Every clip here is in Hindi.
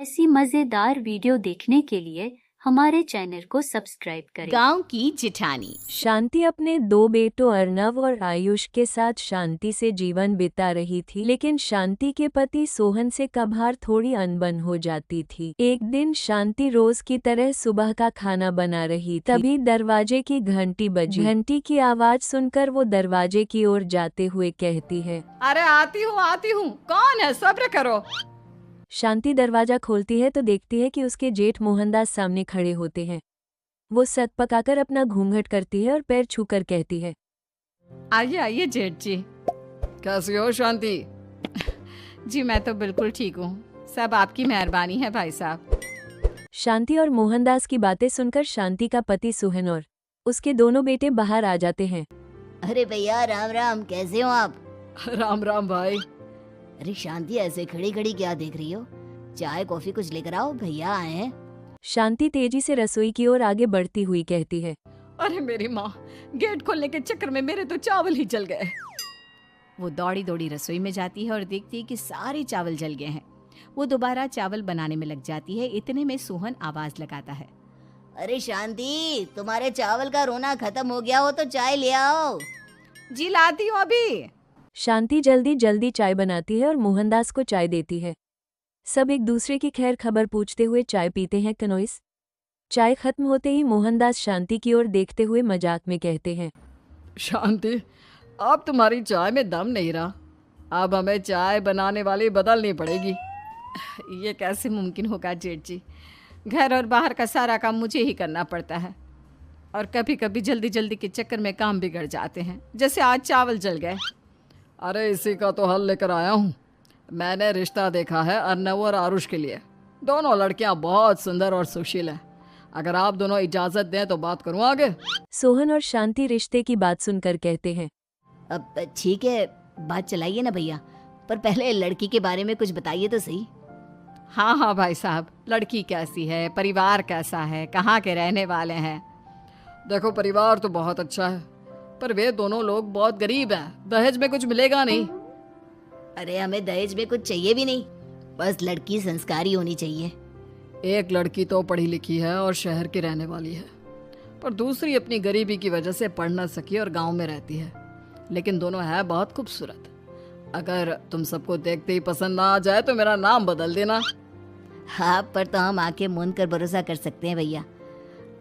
ऐसी मजेदार वीडियो देखने के लिए हमारे चैनल को सब्सक्राइब करें। गांव की जिठानी। शांति अपने दो बेटों अर्नव और आयुष के साथ शांति से जीवन बिता रही थी, लेकिन शांति के पति सोहन से कभार थोड़ी अनबन हो जाती थी। एक दिन शांति रोज की तरह सुबह का खाना बना रही थी, तभी दरवाजे की घंटी बजी। घंटी की आवाज सुनकर वो दरवाजे की ओर जाते हुए कहती है, अरे आती हूँ, कौन है? सब्र करो। शांति दरवाजा खोलती है तो देखती है कि उसके जेठ मोहनदास सामने खड़े होते हैं। वो सत पकाकर अपना घूंघट करती है और पैर छूकर कहती है, आइए आइए जेठ जी। कैसी हो शांति? जी मैं तो बिल्कुल ठीक हूँ, सब आपकी मेहरबानी है भाई साहब। शांति और मोहनदास की बातें सुनकर शांति का पति सोहन और उसके दोनों बेटे बाहर आ जाते हैं। अरे भैया राम राम, कैसे हो आप? राम राम भाई। अरे शांति, ऐसे खड़ी खड़ी क्या देख रही हो? चाय कॉफी कुछ लेकर आओ, भैया आए हैं। शांति तेजी से रसोई की ओर आगे बढ़ती हुई कहती है, अरे मेरी माँ, गेट खोलने के चक्कर में मेरे तो चावल ही जल गए। वो दौड़ी दौड़ी रसोई में जाती है और देखती है कि सारे चावल जल गए हैं। वो दोबारा चावल बनाने में लग जाती है। इतने में सोहन आवाज लगाता है, अरे शांति, तुम्हारे चावल का रोना खत्म हो गया हो तो चाय ले आओ। जी लाती हूँ अभी। शांति जल्दी जल्दी चाय बनाती है और मोहनदास को चाय देती है। सब एक दूसरे की खैर खबर पूछते हुए चाय पीते हैं। कनोइस चाय खत्म होते ही मोहनदास शांति की ओर देखते हुए मजाक में कहते हैं, शांति, अब तुम्हारी चाय में दम नहीं रहा, अब हमें चाय बनाने वाली बदलनी पड़ेगी। ये कैसे मुमकिन होगा जेठ जी? घर और बाहर का सारा काम मुझे ही करना पड़ता है और कभी कभी जल्दी जल्दी के चक्कर में काम बिगड़ जाते हैं, जैसे आज चावल जल गए। अरे इसी का तो हल लेकर आया हूँ। मैंने रिश्ता देखा है अर्नव और आरुष के लिए। दोनों लड़कियाँ बहुत सुंदर और सुशील हैं। अगर आप दोनों इजाज़त दें तो बात करूँ आगे। सोहन और शांति रिश्ते की बात सुनकर कहते हैं, अब ठीक है, बात चलाइए ना भैया, पर पहले लड़की के बारे में कुछ बताइए तो सही। हाँ हाँ भाई साहब, लड़की कैसी है, परिवार कैसा है, कहाँ के रहने वाले हैं? देखो परिवार तो बहुत अच्छा है, पर वे दोनों लोग बहुत गरीब हैं। दहेज में कुछ मिलेगा नहीं। अरे हमें दहेज में कुछ चाहिए भी नहीं, बस लड़की संस्कारी होनी चाहिए। एक लड़की तो पढ़ी लिखी है और शहर की रहने वाली है, पर दूसरी अपनी गरीबी की वजह से पढ़ न सकी और गांव में रहती है, लेकिन दोनों है बहुत खूबसूरत। अगर तुम सबको देखते ही पसंद ना आ जाए तो मेरा नाम बदल देना। हाँ, पर तो हम आंखें मूंद कर भरोसा कर सकते हैं भैया।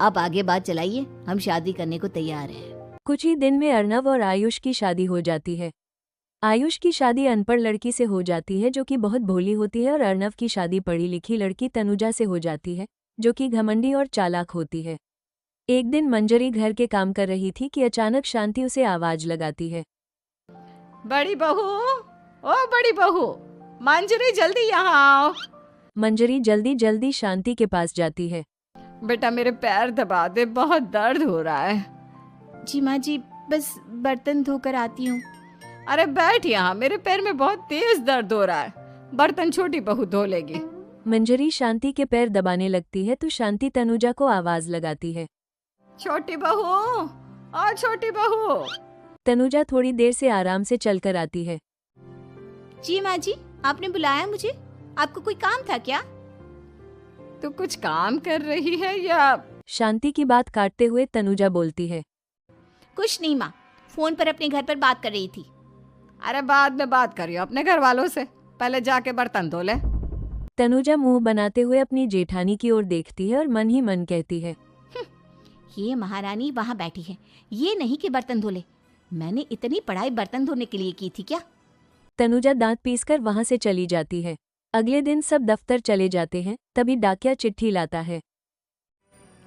आप आगे बात चलाइए, हम शादी करने को तैयार हैं। कुछ ही दिन में अर्नव और आयुष की शादी हो जाती है। आयुष की शादी अनपढ़ लड़की से हो जाती है जो कि बहुत भोली होती है, और अर्नव की शादी पढ़ी लिखी लड़की तनुजा से हो जाती है जो कि घमंडी और चालाक होती है। एक दिन मंजरी घर के काम कर रही थी कि अचानक शांति उसे आवाज लगाती है, बड़ी बहू, ओ बड़ी बहू, मंजरी जल्दी यहाँ आओ। मंजरी जल्दी जल्दी शांति के पास जाती है। बेटा मेरे पैर दबा दे, बहुत दर्द हो रहा है। जी माँ जी, बस बर्तन धोकर आती हूँ। अरे बैठ यहाँ, मेरे पैर में बहुत तेज दर्द हो रहा है। बर्तन छोटी बहू धो लेगी। मंजरी शांति के पैर दबाने लगती है तो शांति तनुजा को आवाज लगाती है, छोटी बहू, ओ छोटी बहू। तनुजा थोड़ी देर से आराम से चलकर आती है। जी माँ जी, आपने बुलाया मुझे? आपको कोई काम था क्या? तू कुछ काम कर रही है या? शांति की बात काटते हुए तनुजा बोलती है, कुछ नहीं माँ, फोन पर अपने घर पर बात कर रही थी। अरे बाद में बात करियो अपने घर वालों से, पहले जाके बर्तन धो ले। तनुजा मुंह बनाते हुए अपनी जेठानी की ओर देखती है और मन ही मन कहती है, ये महारानी वहाँ बैठी है, ये नहीं कि बर्तन धो ले। मैंने इतनी पढ़ाई बर्तन धोने के लिए की थी क्या? तनुजा दांत पीसकर वहां से चली जाती है। अगले दिन सब दफ्तर चले जाते हैं, तभी डाकिया चिट्ठी लाता है।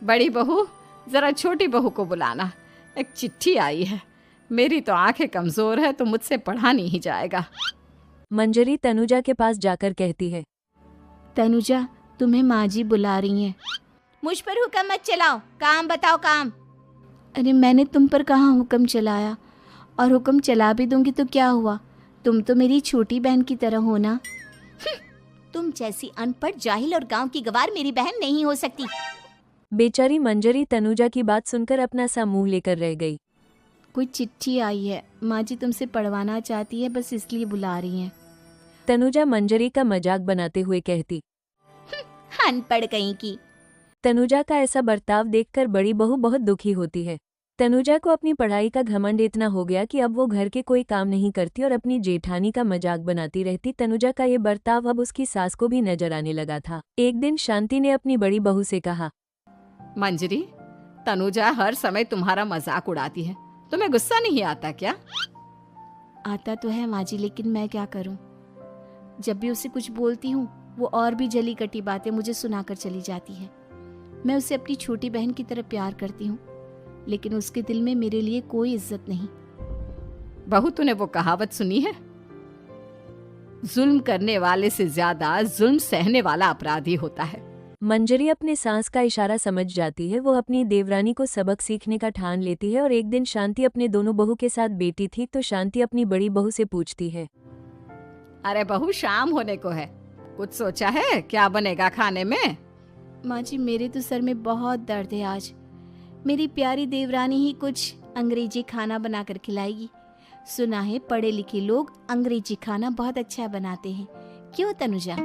बड़ी बहू, जरा छोटी बहू को बुलाना, एक चिट्ठी आई है। मेरी तो आंखें कमजोर है तो मुझसे पढ़ा नहीं जाएगा। मंजरी तनुजा के पास जाकर कहती है, तनुजा, तुम्हें माँ जी बुला रही हैं। मुझ पर हुक्म मत चलाओ, काम बताओ काम। अरे मैंने तुम पर कहाँ हुक्म चलाया, और हुक्म चला भी दूंगी तो क्या हुआ? तुम तो मेरी छोटी बहन की तरह हो ना। तुम जैसी अनपढ़, जाहिल और गांव की गवार मेरी बहन नहीं हो सकती। बेचारी मंजरी तनुजा की बात सुनकर अपना सा मुंह लेकर रह गई। कोई चिट्ठी आई है, माँ जी तुमसे पढ़वाना चाहती है, बस इसलिए बुला रही हैं। तनुजा मंजरी का मजाक बनाते हुए कहती, अनपढ़ कहीं की। तनुजा का ऐसा बर्ताव देखकर बड़ी बहू बहुत दुखी होती है। तनुजा को अपनी पढ़ाई का घमंड इतना हो गया कि अब वो घर के कोई काम नहीं करती और अपनी जेठानी का मजाक बनाती रहती। तनुजा का ये बर्ताव अब उसकी सास को भी नजर आने लगा था। एक दिन शांति ने अपनी बड़ी बहू से कहा, मंजरी, तनुजा हर समय तुम्हारा मजाक उड़ाती है, तुम्हें गुस्सा नहीं आता क्या? आता तो है माँ जी, लेकिन मैं क्या करूं? जब भी उसे कुछ बोलती हूँ वो और भी जली कटी बातें मुझे सुनाकर चली जाती है। मैं उसे अपनी छोटी बहन की तरह प्यार करती हूँ, लेकिन उसके दिल में मेरे लिए कोई इज्जत नहीं। बहू, तूने वो कहावत सुनी है, जुल्म करने वाले से ज्यादा जुल्म सहने वाला अपराधी होता है। मंजरी अपने सास का इशारा समझ जाती है। वो अपनी देवरानी को सबक सीखने का ठान लेती है और एक दिन शांति अपने दोनों बहू के साथ बैठी थी तो शांति अपनी बड़ी बहू से पूछती है, अरे बहू, शाम होने को है, कुछ सोचा है क्या बनेगा खाने में? माँ जी, मेरे तो सर में बहुत दर्द है आज। मेरी प्यारी देवरानी ही कुछ अंग्रेजी खाना बनाकर खिलाएगी। सुना है पढ़े लिखे लोग अंग्रेजी खाना बहुत अच्छा बनाते हैं, क्यों तनुजा?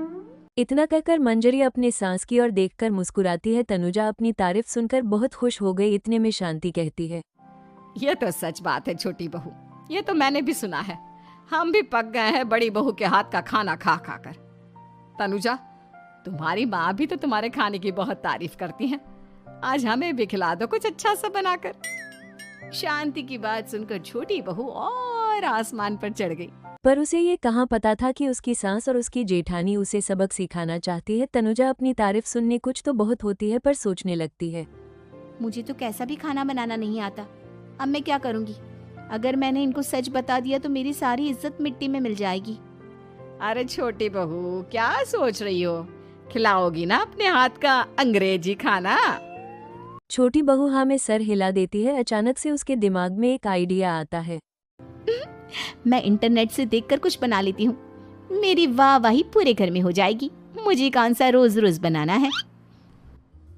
इतना कहकर मंजरी अपने सास की ओर देखकर मुस्कुराती है। तनुजा अपनी तारीफ सुनकर बहुत खुश हो गई। इतने में शांति कहती है, ये तो सच बात है छोटी बहू, ये तो मैंने भी सुना है। हम भी पक गए हैं बड़ी बहू के हाथ का खाना खा खा कर। तनुजा, तुम्हारी माँ भी तो तुम्हारे खाने की बहुत तारीफ करती हैं। आज हमें भी खिला दो कुछ अच्छा सा बनाकर। शांति की बात सुनकर छोटी बहू और आसमान पर चढ़ गई। पर उसे ये कहाँ पता था कि उसकी सास और उसकी जेठानी उसे सबक सिखाना चाहती है। तनुजा अपनी तारीफ सुनने कुछ तो बहुत होती है पर सोचने लगती है, मुझे तो कैसा भी खाना बनाना नहीं आता। अब मैं क्या करूंगी? अगर मैंने इनको सच बता दिया तो मेरी सारी इज्जत मिट्टी में मिल जाएगी। अरे छोटी बहू, क्या सोच रही हो? खिलाओगी ना अपने हाथ का अंग्रेजी खाना? छोटी बहू हाँ में सर हिला देती है। अचानक से उसके दिमाग में एक आइडिया आता है। मैं इंटरनेट से देखकर कुछ बना लेती हूँ, मेरी वाहवाही पूरे घर में हो जाएगी। मुझे कौन सा रोज रोज बनाना है।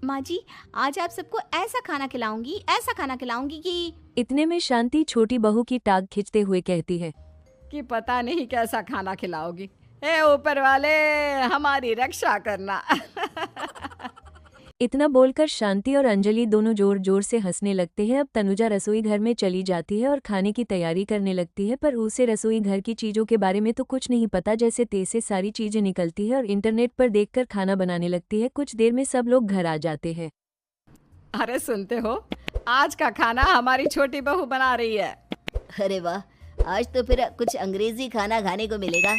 माँ जी, आज आप सबको ऐसा खाना खिलाऊंगी, ऐसा खाना खिलाऊंगी कि इतने में शांति छोटी बहू की टांग खींचते हुए कहती है कि पता नहीं कैसा खाना खिलाओगी। ए ऊपर वाले, हमारी रक्षा करना। इतना बोलकर शांति और अंजलि दोनों जोर जोर से हंसने लगते हैं। अब तनुजा रसोई घर में चली जाती है और खाने की तैयारी करने लगती है, पर उसे रसोई घर की चीजों के बारे में तो कुछ नहीं पता। जैसे तैसे सारी चीजें निकलती है और इंटरनेट पर देखकर खाना बनाने लगती है। कुछ देर में सब लोग घर आ जाते हैं। अरे सुनते हो, आज का खाना हमारी छोटी बहू बना रही है। अरे वाह, आज तो फिर कुछ अंग्रेजी खाना खाने को मिलेगा।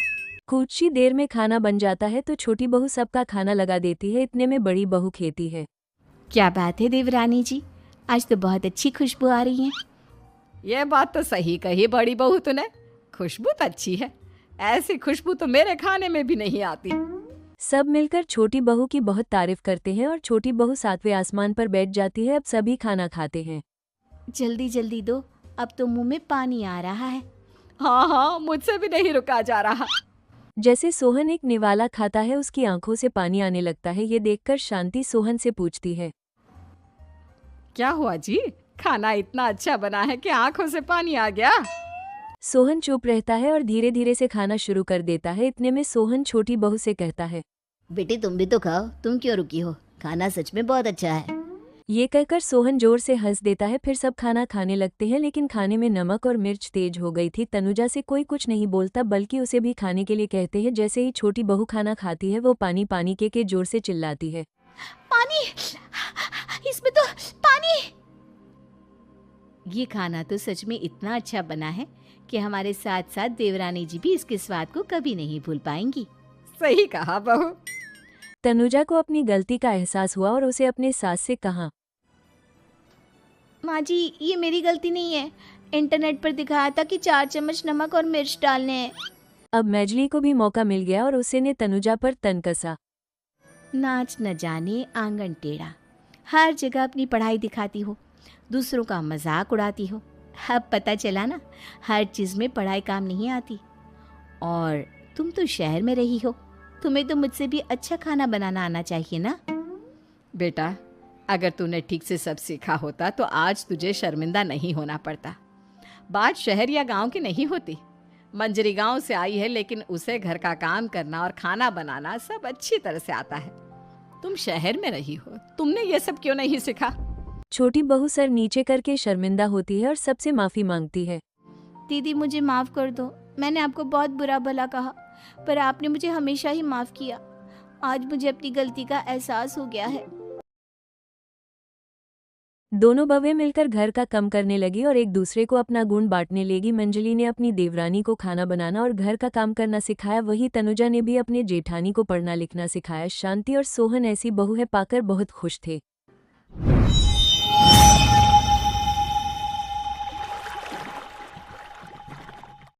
कुछ ही देर में खाना बन जाता है तो छोटी बहू सबका खाना लगा देती है। इतने में बड़ी बहू कहती है, क्या बात है देवरानी जी, आज तो बहुत अच्छी खुशबू आ रही है। ये बात तो सही कही बड़ी बहू तूने, खुशबू तो अच्छी है। ऐसी खुशबू तो मेरे खाने में भी नहीं आती। सब मिलकर छोटी बहू की बहुत तारीफ करते हैं और छोटी बहू सातवें आसमान पर बैठ जाती है। अब सभी खाना खाते हैं। जल्दी जल्दी दो, अब तो मुंह में पानी आ रहा है। हाँ हाँ, मुझसे भी नहीं रुका जा रहा। जैसे सोहन एक निवाला खाता है उसकी आंखों से पानी आने लगता है। ये देखकर शांति सोहन से पूछती है, क्या हुआ जी, खाना इतना अच्छा बना है कि आंखों से पानी आ गया? सोहन चुप रहता है और धीरे धीरे से खाना शुरू कर देता है। इतने में सोहन छोटी बहू से कहता है, बेटी तुम भी तो खाओ, तुम क्यों रुकी हो? खाना सच में बहुत अच्छा है। ये कहकर सोहन जोर से हंस देता है। फिर सब खाना खाने लगते हैं, लेकिन खाने में नमक और मिर्च तेज हो गई थी। तनुजा से कोई कुछ नहीं बोलता, बल्कि उसे भी खाने के लिए कहते हैं। जैसे ही छोटी बहू खाना खाती है वो पानी पानी के जोर से चिल्लाती है, पानी, इसमें तो पानी। ये खाना तो सच में इतना अच्छा बना है कि हमारे साथ साथ देवरानी जी भी इसके स्वाद को कभी नहीं भूल पाएंगी। सही कहा बहू। तनुजा को अपनी गलती का एहसास हुआ और उसे अपने सास से कहा, माँ जी, ये मेरी गलती नहीं है। इंटरनेट पर दिखाया था कि 4 चम्मच नमक और मिर्च डालने हैं। अब मैजली को भी मौका मिल गया और उसे ने तनुजा पर तन कसा। नाच न जाने आंगन टेढ़ा, हर जगह अपनी पढ़ाई दिखाती हो, दूसरों का मजाक उड़ाती हो। अब पता चला ना, हर चीज़ में पढ़ाई काम नहीं आती। और तुम तो शहर में रही हो, तुम्हें तो मुझसे भी अच्छा खाना बनाना आना चाहिए ना। बेटा, अगर तूने ठीक से सब सीखा होता तो आज तुझे शर्मिंदा नहीं होना पड़ता। बात शहर या गांव की नहीं होती। मंजरी गांव से आई है, लेकिन उसे घर का काम करना और खाना बनाना सब अच्छी तरह से आता है। तुम शहर में रही हो, तुमने ये सब क्यों नहीं सीखा? छोटी बहू सर नीचे करके शर्मिंदा होती है और सबसे माफी मांगती है। दीदी मुझे माफ़ कर दो, मैंने आपको बहुत बुरा भला कहा, पर आपने मुझे हमेशा ही माफ़ किया। आज मुझे अपनी गलती का एहसास हो गया है। दोनों बहवें मिलकर घर का काम करने लगी और एक दूसरे को अपना गुण बांटने लगी। मंजली ने अपनी देवरानी को खाना बनाना और घर का काम करना सिखाया, वही तनुजा ने भी अपने जेठानी को पढ़ना लिखना सिखाया। शांति और सोहन ऐसी बहू है पाकर बहुत खुश थे।